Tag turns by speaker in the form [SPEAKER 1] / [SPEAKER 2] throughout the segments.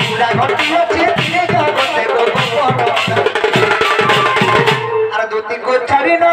[SPEAKER 1] পুরা ঘটি আছে দিনে জগতে গোপন আর দুটি কো ছাড়ি না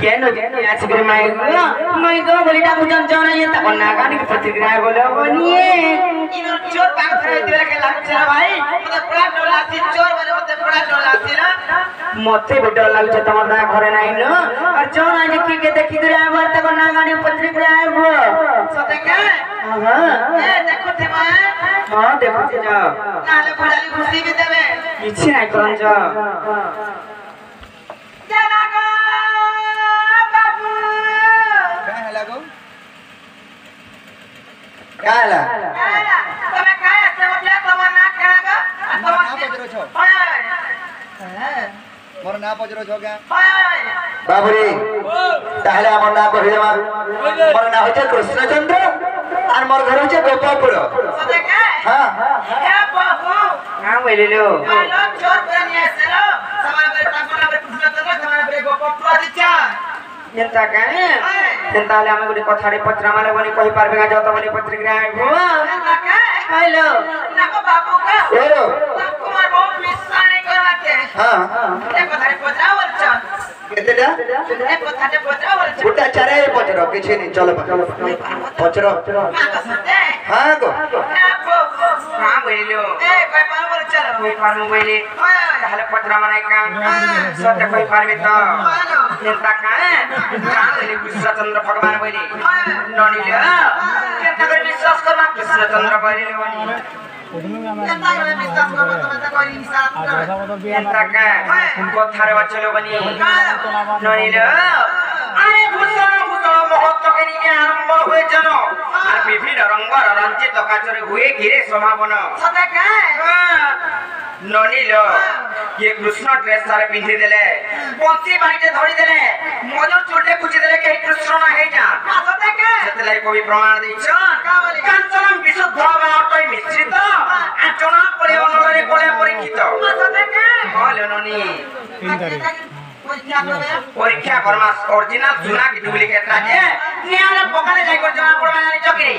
[SPEAKER 1] কেন কেন আজকে মাইগো বলি ডাকু জান না এটা কোন না গানি প্রতিক্রিয়া বলে বনিয়ে ইনো চোর পাক ধরে দিলে কে লাগছে না ভাই মতে পুরা ডর লাগছে চোর বলে মতে পুরা ডর লাগছে না মতে भी डर লাগছে তোমার না ঘরে নাই না আর চোর আজ কি কে দেখি করে আবার তো কোন না গানি প্রতিক্রিয়া আইবো সতে কে হ্যাঁ এ দেখো তে মা হ্যাঁ দেখো তে যাও নালে ভড়ালি খুশি কে দেবে কিছু নাই কোন যাও काला તમે કાયા છે એટલે તમાર ના ખેળાગા તમાર ના પજરો છો મોર ના પજરો છો કે বাবুরে তাহলে আমার নাম কই দেবা মোর নাম হচ্ছে কৃষ্ণচন্দ্র আর মোর ঘর হচ্ছে গোপালপুর সতে কে হ্যাঁ এ বাবু নাম বলিলো হ্যালো চোর করে নিয়ে আসলো সবার করে তাকনা করে কৃষ্ণচন্দ্র সবার করে গোপালপুর দিছা চিন্তা কেন চিন্তা হলে আমি গোটে কথাটি পচরা মানে বনি কই পারবে না যত বনি পত্রিকা আইবো হ্যালো নাকো বাবু কা হেলো তোমার বউ মিশা নাই করতে হ্যাঁ এ কথাটি পচরা বলছ কেতেটা এ কথাটি পচরা বলছ গোটা চারে পচরা কিছু নেই চলো পচরা হ্যাঁ গো হ্যাঁ বলিলো এ কই পারো বল চলো কই পারো বলি তাহলে পচরা মানে কা সত্য কই পারবে তো চিন্তা কেন কৃষ্ণচন্দ্র ভগবান বলি ননিলে চিন্তা করে বিশ্বাস করবা কৃষ্ণচন্দ্র বলি কথার বাচ্চা বনি ননিলে আরে ভূষণ ভূষণ মহত্বকে নিয়ে আরম্ভ হয়ে জানো আর বিভিন্ন রঙর রঞ্জিত কাচরে হয়ে ঘিরে সমাবন ননিল ये कृष्ण ड्रेस सारे पिंधि देले बंसी बाईटे धरि देले मजूर चुल्ले कुछि देले के कृष्ण ना हे जा आते के सेतले कवि प्रमाण दैछ कांचन विशुद्ध भावटय मिश्रित आचना परिवनरे कोले परीक्षित आते के बोले ननी परीक्षा करमा ओरिजिनल सुना की डुप्लीकेट लागे नियाले पकाले जाई कर जमा पड़वा जानि चकरी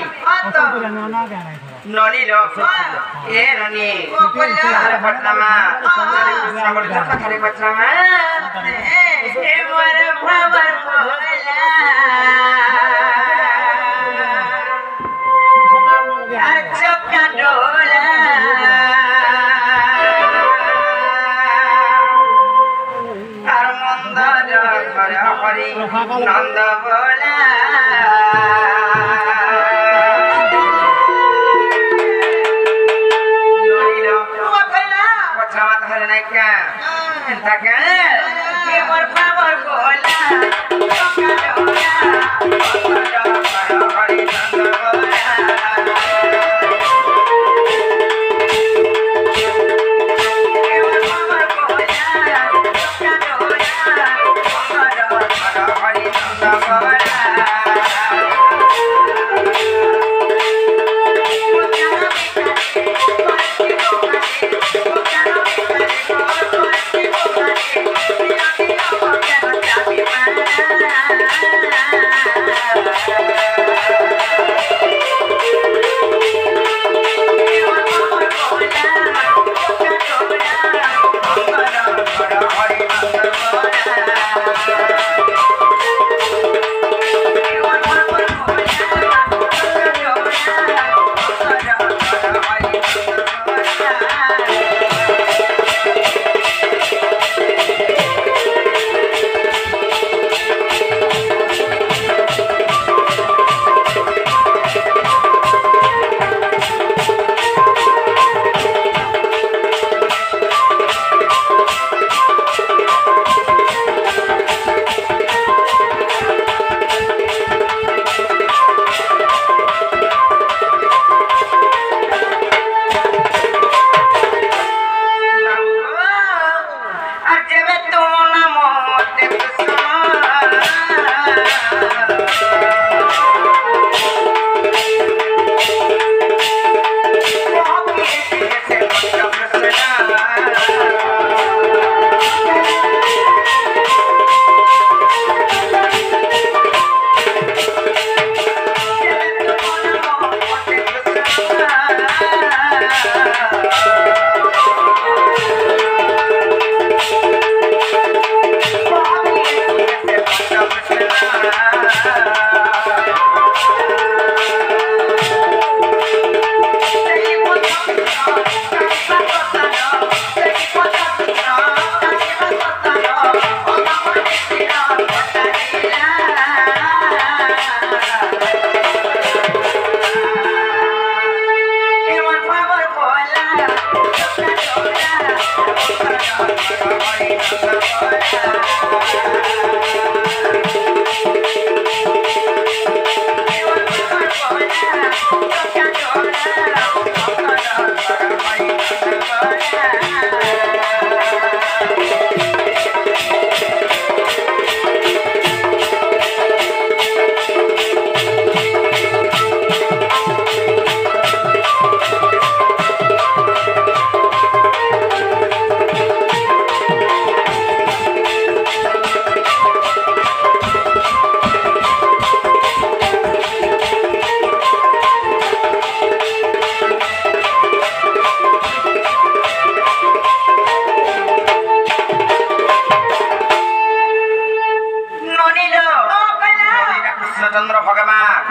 [SPEAKER 1] ननी लो ए ननी अरे पटनामा अरे पटनामा ए मोरे भवर बोला यार चक्का डोला আর মন্দার ঘরে হরি নন্দ बोला कृष्णचंद्र भगवान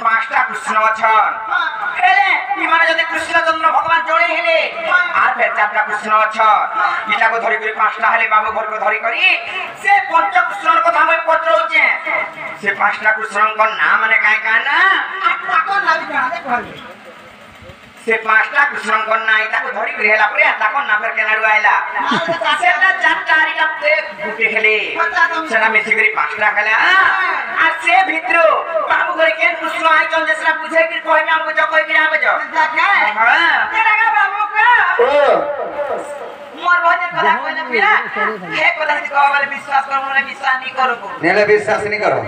[SPEAKER 1] पांचटा कृष्ण अछन जब कृष्णचंद्र भगवान जोड़े हेले आर फिर चारटा कृष्ण अछन इटा को धरी पांचटा हेले बाबू घर को धरी करी से पंच कृष्ण कथा मैं पचरौचे से पांचटा कृष्ण को नाम माने काहे काहे ना ताको नाम काहे से पांचटा कृष्ण को ना इटा को धरी हेला परे ताको ना फिर केनाडू आइला सेटा चारटा रिटा ते गुटे हेले सेटा मिसी करी पांचटा खेला आ से भितरो बाबू घर के कृष्ण आइ चल जेसरा पूछे कि कोई में हमको जो कोई कि आवे जो हां तेरा बाबू का ओ मोर भजन करा कोई ना पिरा हे कदा से को वाले विश्वास कर मोरे विश्वास नहीं करो नेले विश्वास नहीं करो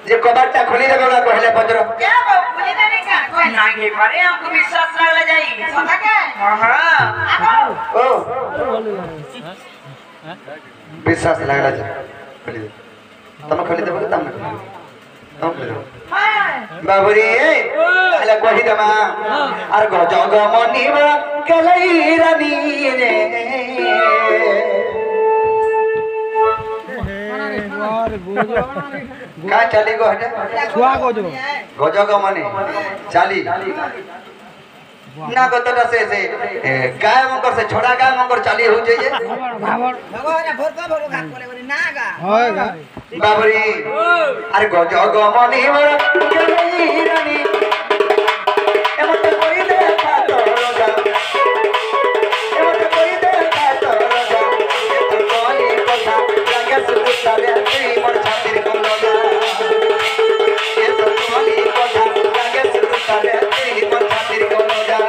[SPEAKER 1] जे कबाटा खोली देबेला कहले पजरो क्या बाबू खोली देने का कोई ना के पारे हमको विश्वास लागला जाई सदा के हां ओ विश्वास लागला जाई खोली दे तम खोली देबे तम तम खोली दे बाबूरी अले कहि दमा आर गजग मनिबा कलई रानी रे का चली गो हटे छुआ गजग मने चाली ना गतटा से गाय मंकर से छोड़ा गाय मंकर चाली हो जाइए भगवान भोरका भोर घाट कोले बनी ना गा होय गा बाबरी अरे गजग मनी मोर चली रानी एमते कोई दे पातो रोजा एमते कोई दे पातो रोजा ए तो कोई कथा लागे सुता रे ती मोर छाती को रोजा ए तो कोई कथा लागे सुता रे ती मोर छाती को रोजा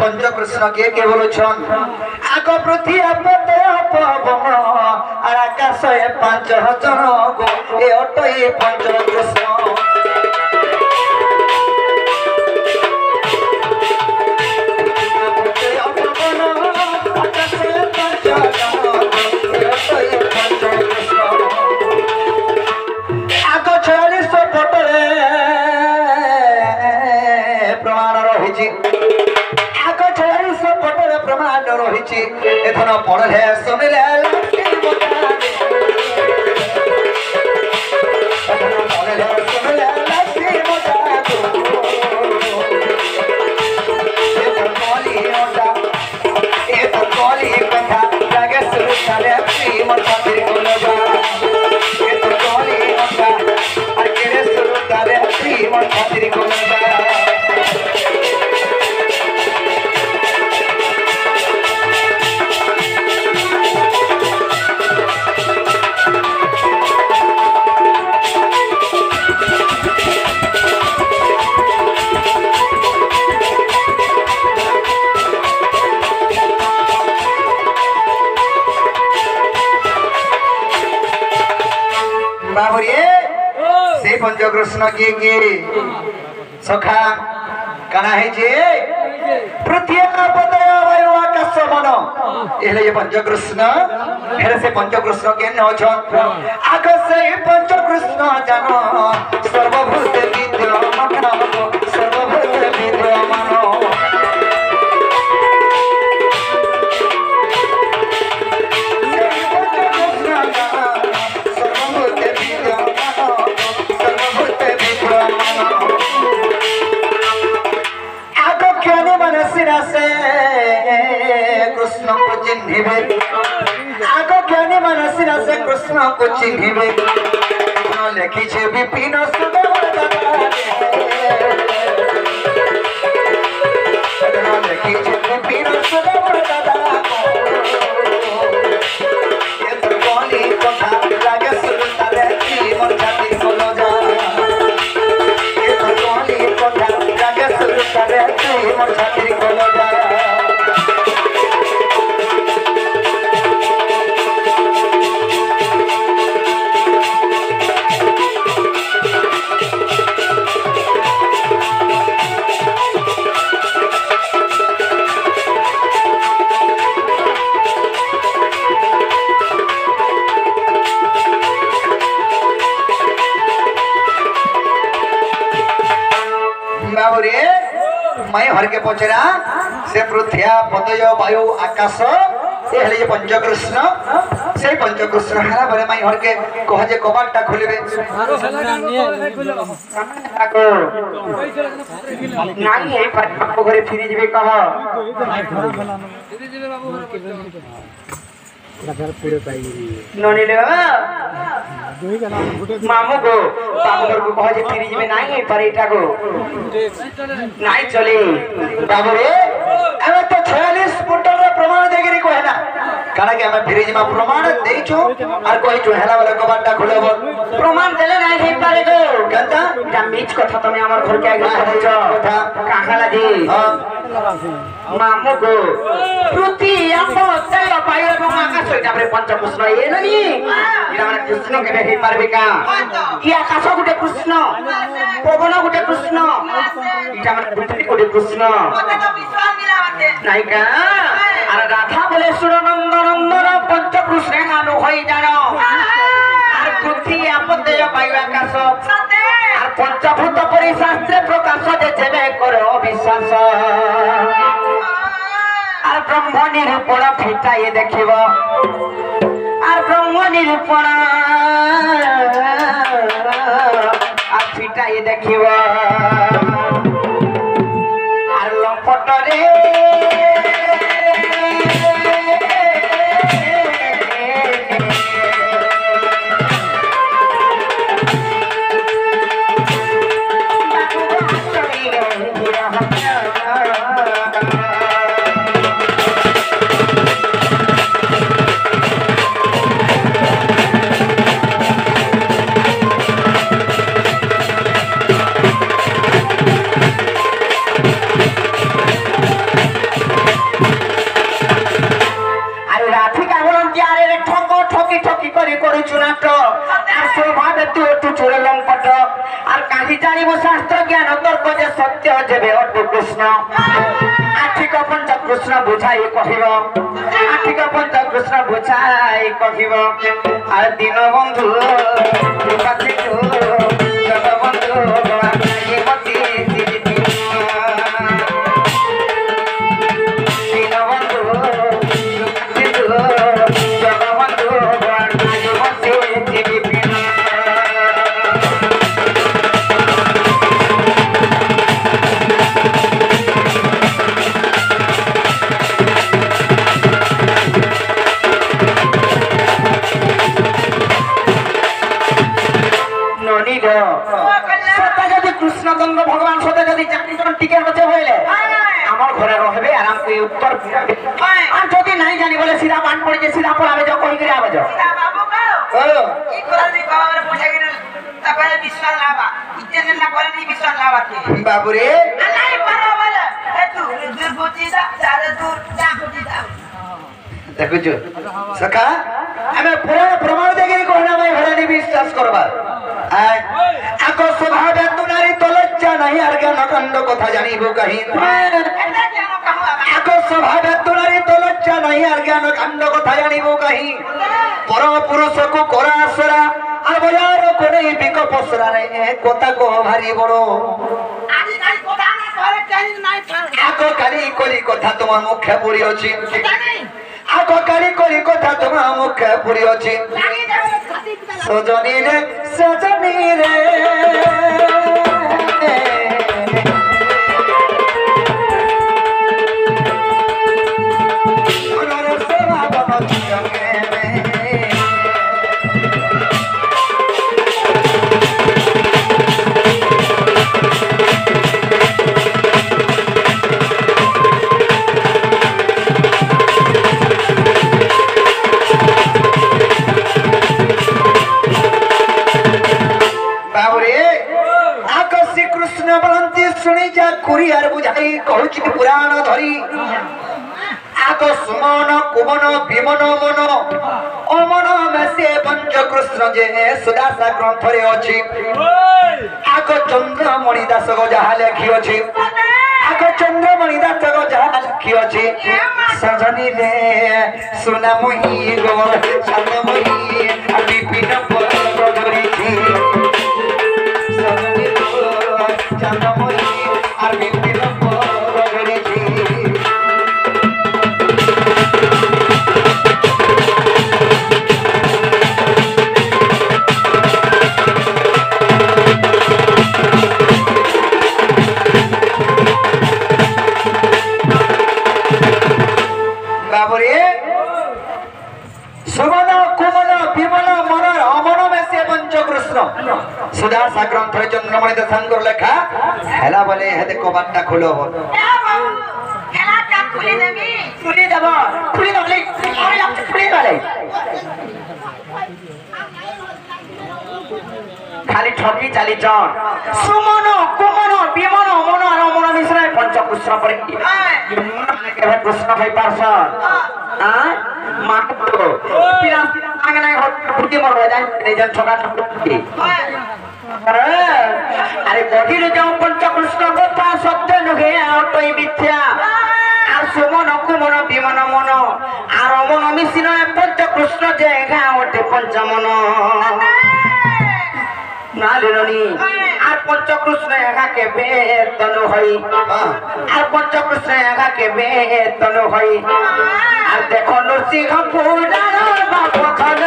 [SPEAKER 1] पंच कृष्ण के बोलो छन आग पृथ्वी आपते पवन और आकाश ए पांच जन गो ए अटई पंच कृष्ण आग 46 फुटरे प्रमाण रही प्रमाण रही एथन पढ़ले सुनले पढ़ले सुनले পঞ্চকৃষ্ণ কিয়ে কিয়ে সখা কানা হয়েছে পৃথিবী পদয় বায়ু আকাশ মন এলে যে পঞ্চকৃষ্ণ হেলে সে পঞ্চকৃষ্ণ কেন অছন আগ সেই পঞ্চকৃষ্ণ জান সর্বভূত বিদ্যমান সর্বভূত বিদ্যমান कृष्ण को चिन्हिबे आगो ज्ञानी मनसी से कृष्ण को चिन्हिबे लिखी छे विपिन सुदेव दादा लिखी छे विपिन सुदेव दादा ये तो बोली कथा लागे सुनता रे मन छाती बोलो जा ये तो बोली कथा लागे सुनता रे मन छाती बोलो जा मैं हर के पचरा से पृथ्वी पदय वायु आकाश ये पंचकृष्ण से पंचकृष्ण हरा बरे मैं हर के कह जे कबाटा खोलिबे नाही ए बापू घरे फिरि जिबे कह ननी ले मामू को बाबू घर को कह जे फिरि जिबे नाही पर एटा को नहीं चले बाबू रे हमें तो 46 फुटर रे प्रमाण देगिरी को है ना काना के हमें फिरि जिमा प्रमाण देइछो और कोई जो हेला वाला कबाटा खोलेबो प्रमाण देले नहीं हे पारे गो गंदा जा मीच कथा तमे हमर घर के आगे कहछ कथा काहाला जी मामू को पृथ्वी आपो तेल पायो এবং আকাশ এটা আমরা পঞ্চকৃষ্ণ এ ননি এটা মানে কৃষ্ণ কে হেই পারবে কা কি আকাশ গুটে কৃষ্ণ পবন গুটে কৃষ্ণ এটা মানে পৃথিবী গুটে কৃষ্ণ কথা তো বিশ্বাস দিলা মতে নাই কা আর রাধা বলে সুরনন্দ নন্দন পঞ্চকৃষ্ণ গানো হই জানো আর পৃথিবী আপদে পাইও আকাশ সতে আর পঞ্চভূত পরি শাস্ত্রে প্রকাশ যে যেবে করো বিশ্বাস আর ব্রহ্ম নিরূপণ ফিটাইয়ে দেখিব আর ব্রহ্ম নিরূপণ আর ফিটাইয়ে দেখিব আর লপটরে शास्त्र ज्ञान तर्क जे सत्य जेबे अद्भुत कृष्ण आठिक पंचकृष्ण बुझाई कहिब आठिक पंचकृष्ण बुझाई कहिब आर दिन बंधु जग बंधु मती दिन बंधु जग बंधु कृष्णचंद्र भगवान सते जदि चाकरी टिके बचे होइले আমার ঘরে রহবে আরাম কই উত্তর আর যদি নাই জানি বলে সিধা বান পড়ে যে সিধা পড়াবে যা কই করে আবে যা বাবু কো কি করলি বাবার পয়সা গিরে তারপরে বিশ্বাস লাবা ইতেন না করে নি বিশ্বাস লাবাতে বাবু রে নাই পারো বলে এ তুই দূর বুঝি দা চারে দূর যা বুঝি দা দেখুছো সখা আমি পুরো প্রমাণ দেখি কোনা ভাই ঘরে নি বিশ্বাস করবা আকো স্বভাবে তুনারি তো লজ্জা নাই আর জ্ঞান কাণ্ড কথা জানিব কাহি আকো স্বভাবে তুনারি তো লজ্জা নাই আর জ্ঞান কাণ্ড কথা জানিব কাহি পরম পুরুষকু করা আসরা আর বজার করে বিক পসরা রে কথা কো ভারি বড় আকো কালি কলি কথা তোমার মুখে পড়ি অছি আকো কালি কলি কথা তোমার মুখে পড়ি অছি সজনী রে সজনী রে পুরাণ ধরি আগ সুমন কুমন বিমন মন অমন মেসে পঞ্চকৃষ্ণ যে সুদাসা গ্রন্থরে অছি আগ চন্দ্রমণি দাস যাহা লেখি অছি আগ চন্দ্রমণি দাস যাহা লেখি অছি সজনী রে সুনাময়ী গো চন্দ্রময়ী বিপিন পর্ব ধরিছি সজনী গো চন্দ্রময়ী আর বিপিন পর্ব ধরিছি সুদাসা গ্রন্থে চন্দ্রমণি দাসাঙ্কর লেখা হেলা বলে হেতে কবাটটা খুলো খুলে দেব খালি ঠকি চালি জন সুমন কুমন বিমন মন আর মন মিশ্রে পঞ্চকৃষ্ণ পড়ি কেবে কৃষ্ণ হই পারছন মাত্র পিলা আগে না ফুটি মর যায় নিজের ঠকা ঠকি আরে গভীর যাও পঞ্চকৃষ্ণ কথা সত্য নুহে অটই মিথ্যা আর সুমন কুমন বিমন মন আর মন মিশ্রে পঞ্চকৃষ্ণ যে ঘা ওঠে পঞ্চমন নালিরনি আর পঞ্চকৃষ্ণ একাকে বেতন হই আর পঞ্চকৃষ্ণ একাকে বেতন হই আর দেখো নরসিংহ পুরাণ বাপখান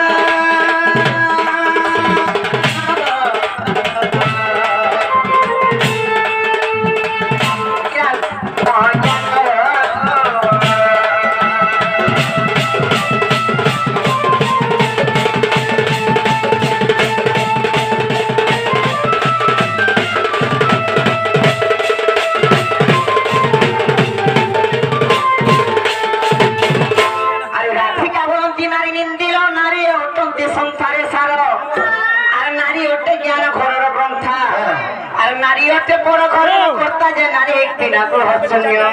[SPEAKER 1] নারীতে বড় ঘর কর্তা যে নারী একটি না প্রহসনীয়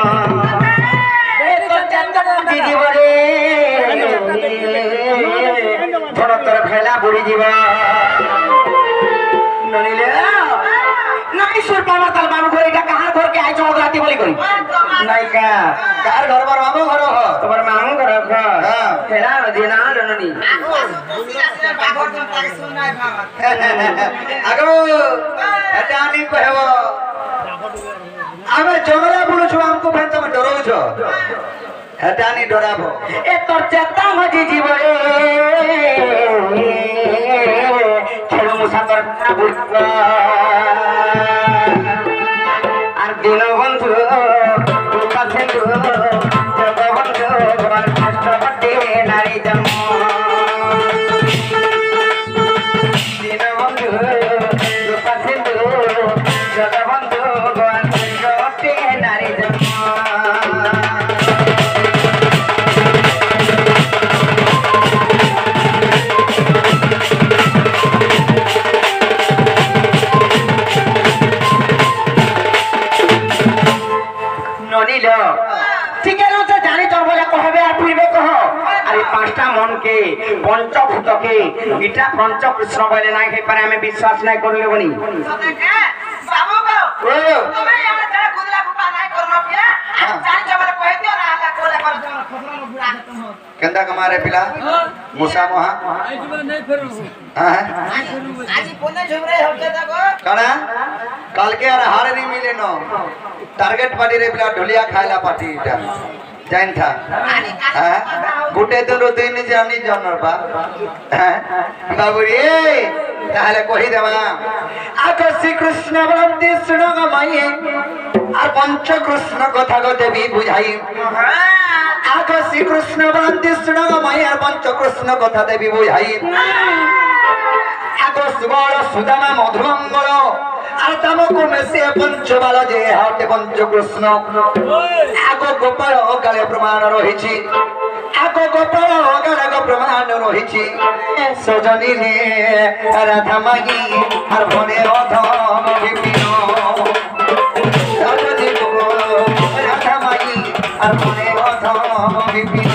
[SPEAKER 1] দিদি বলে ধর তোর ভেলা বুড়ি যাব নইলে নাই সুর পাওয়া তাল বাবু ঘরে কাহার ঘরকে আইছ রাতি বলি করি নাইকা কার ঘর বার মামু ঘর হ তোমার মামু ঘর হ হেলা দিনা ননি আগো এটা আমি কহব আমি জঙ্গলা বুলুছু আমকো ফেন তুমি ডরাউছ এটা আমি ডরাব এ তোর চেতা মজি জীবনে খেলু মুসা তোর আর দিন বন্ধু বন্ধু জগবন্ধু রাষ্ট্রপতি নারী জন্ম দিন বন্ধু সিন্ধু জগবন্ধু রাষ্ট্রপতি নারী জন্ম
[SPEAKER 2] আর এই পাঁচটা মনকে পঞ্চভূতকে এটা পঞ্চকৃষ্ণ বলে নাই হয়ে পারে আমি বিশ্বাস নাই করলে বলি
[SPEAKER 1] केंदा कमारे पिला मुसा मोहा हां कणा काल के यार हार नहीं मिले नो टारगेट पार्टी रे पिला ढोलिया खायला पार्टी इटा जाइन था हां गुटे दिन दिन जानी जानर बा बाबू रे ताहले कहि देवा आको श्री कृष्ण बलंती सुनो ग माई আর পঞ্চ কৃষ্ণ কথা গো দেবী বুঝাই আগে শ্রী কৃষ্ণ বলন্তি শুনো মায়ের পঞ্চ কৃষ্ণ কথা দেবী বুঝাই আগে সুবল সুদামা মধুমঙ্গল আর তামকু মেসে পঞ্চবাল যে হাতে পঞ্চ কৃষ্ণ আগে গোপাল অকালে প্রমাণ রহিছি আগে গোপাল অকালে প্রমাণ রহিছি সজনী রে রাধা মাগি আর ভনে অধম বিপিন আর মনে অধম বিপিন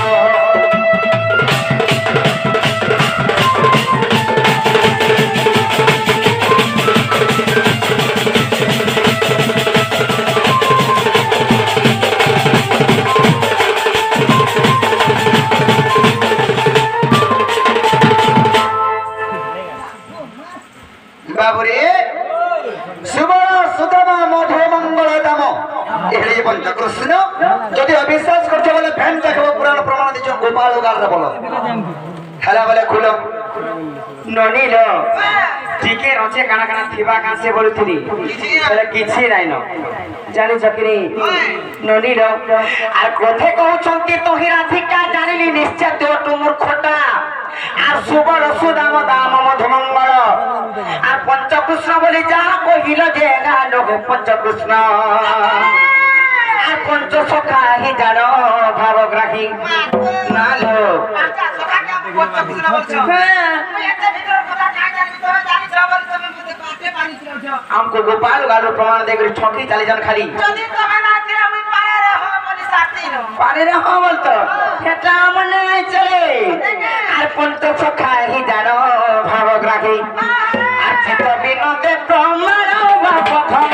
[SPEAKER 1] বাবুরে শুভ সুদামা মধু মঙ্গল দাম এগুলি পঞ্চকৃষ্ণ যদি অবিশ্বাস করছো বলে ফ্যান দেখবো পুরাণ প্রমাণ দিচ্ছ গোপাল গালরা বলো হেলা বলে খুলো
[SPEAKER 2] ননিল টিকে রচে কানা কানা থিবা কাছে বলুছিলি তাহলে কিছু নাই ন জানিছ কি ননিল আর কোথে কହୁଛନ୍ତି তোহি রাধিকা জানিলি নিশ্চয় তো মূর্খটা আর সুবল সুদাম দাম মধুমঙ্গল আর পঞ্চকৃষ্ণ বলি যা কহিল যে গালো পঞ্চকৃষ্ণ আর পঞ্চ সখা হি জানো ভাবগ্রাহী না লো हमको गोपाल गालो प्रमाण दे कर छोटी चली जान खाली
[SPEAKER 3] যদি তুমি না দিলে আমি পারে রে হ বলি সাথী নো
[SPEAKER 2] পারে রে হ বলতো এটা মনে নাই চলে আর পঞ্চ সখা হি জানো ভাবগ্রাহী আর চিত বিনোদে প্রমাণ বা প্রথম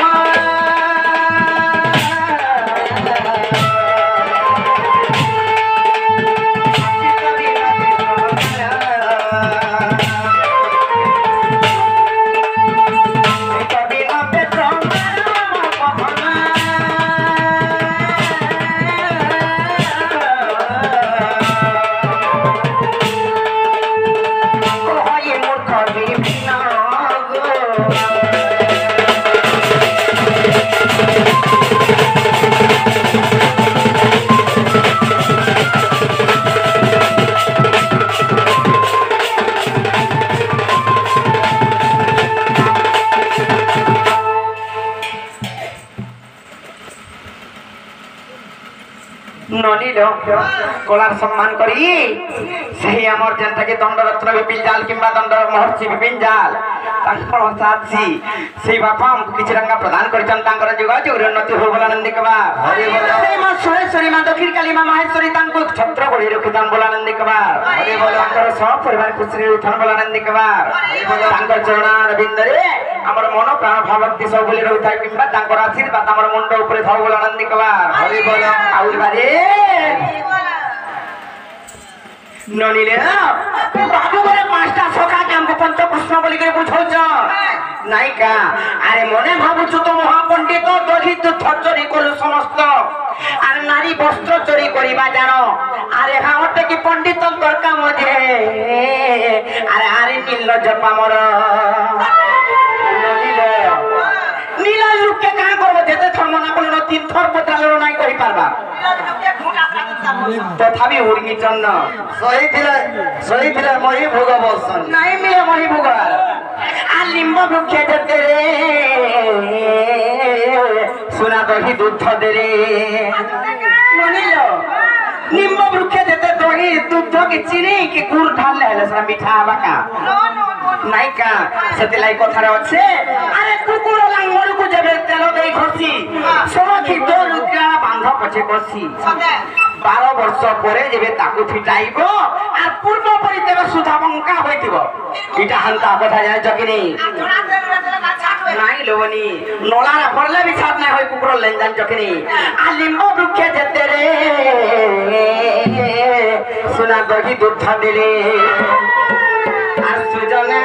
[SPEAKER 2] ননিল কলার সম্মান করি সেই আমার যেটাকে দণ্ডরত্ন বিপিন জাল কিংবা দণ্ড মহর্ষি বিপিন জাল তাঙ্কর সাথী সেই বাপা কিছু রঙ্গা প্রদান করেছেন তাঙ্কর যুগ যুগ উন্নতি হো বলানন্দি কবার সেই মা সুরেশ্বরী মা দক্ষিণ কালী মা মাহেশ্বরী তাঙ্কু ছত্র করে রক্ষিতান বলানন্দি কবার তাঙ্কর সব পরিবার খুশি উঠান বলানন্দি কবার তাঙ্কর চরণার বিন্দরে আমার মন প্রাণ ভাবক্তি সব বলে রহিথায় কিংবা তাঙ্কর আশীর্বাদ আমার মুন্ড উপরে থাও বলানন্দি কবার আউর বারে ননিলে বাবু বলে পাঁচটা সখাকে আমাকে পঞ্চকৃষ্ণ বলি করে বুঝাউছ নাইকা আরে মনে ভাবুছু তো মহাপণ্ডিত দহিত চুরি করু সমস্ত আর নারী বস্ত্র চুরি করিবা জানো আরে হাওতে কি পণ্ডিত দরকার মধ্যে আরে আরে নির্লজ্জ পামর ননিলে নীলা লোককে কাঁ করবো যেতে ধর্ম না করলে তিন থর বদলালো নাই করি পারবা তথাপি উর্মি চন্ন
[SPEAKER 1] সহি ଥିଲା মহি ভোগ বসন
[SPEAKER 2] নাই মিলে মহি ভোগ আর লিম্ব বৃক্ষে যেতে রে সোনা দহি দুধ দে রে মনিল নিম্ব বৃক্ষে যেতে দহি দুধ কি চিনি কি গুড় ঢাললে হলে সেটা মিঠা বাকা নাইকা সেতিলাই কথারে আছে আরে কুকুর লাঙ্গলকু যেবে তেল দেই ঘষি সরকি দোল উদ্রা বান্ধ পছে কষি 12 ବର୍ଷ ପରେ ଯେବେ ତାକୁ ଫିଟାଇବ আর পূর্ব পরি দেবে সুধা বঙ্কা হইতিব এটা হান্তা কথা জানিছ কি নেই
[SPEAKER 3] थोड़ा देर में ना छाट हुए
[SPEAKER 2] নাই লোবনি নলারা পড়লে বি ছাট নাই হই কুকুর লেন জানিছ কি নেই আর লিম্ব বৃক্ষে যেতে রে সোনা দহি দুধ দিলে আর সুজনে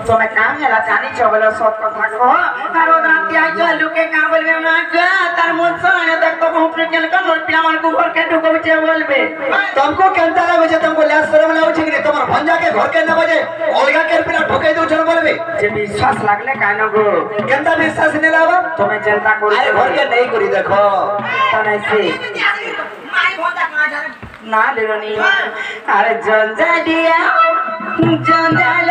[SPEAKER 2] তুমি কাম হেলা জানিছ বলে সত কথা কহ আর ওদরাতি আইছ লুকে কাম বলবে না কা তার মন সানে দেখ তো উপরে কেন কোন পিলা মান को घर के ढुकबे बोलबे
[SPEAKER 1] तुमको केनता लागे छे तुमको लाज शरम लागे छे कि नहीं तुम्हार भंजा के घर के न बजे अलगा के पिला ढुकाई दउ छन बोलबे
[SPEAKER 2] जे विश्वास लागले कान गो
[SPEAKER 1] केनता विश्वास नहीं लावा
[SPEAKER 2] তুমি চিন্তা করি
[SPEAKER 1] अरे घर के नहीं करी देखो
[SPEAKER 2] तो नहीं से
[SPEAKER 3] माई भोंदा कहां जा
[SPEAKER 2] ना लेनी अरे जंजा दिया जंजाल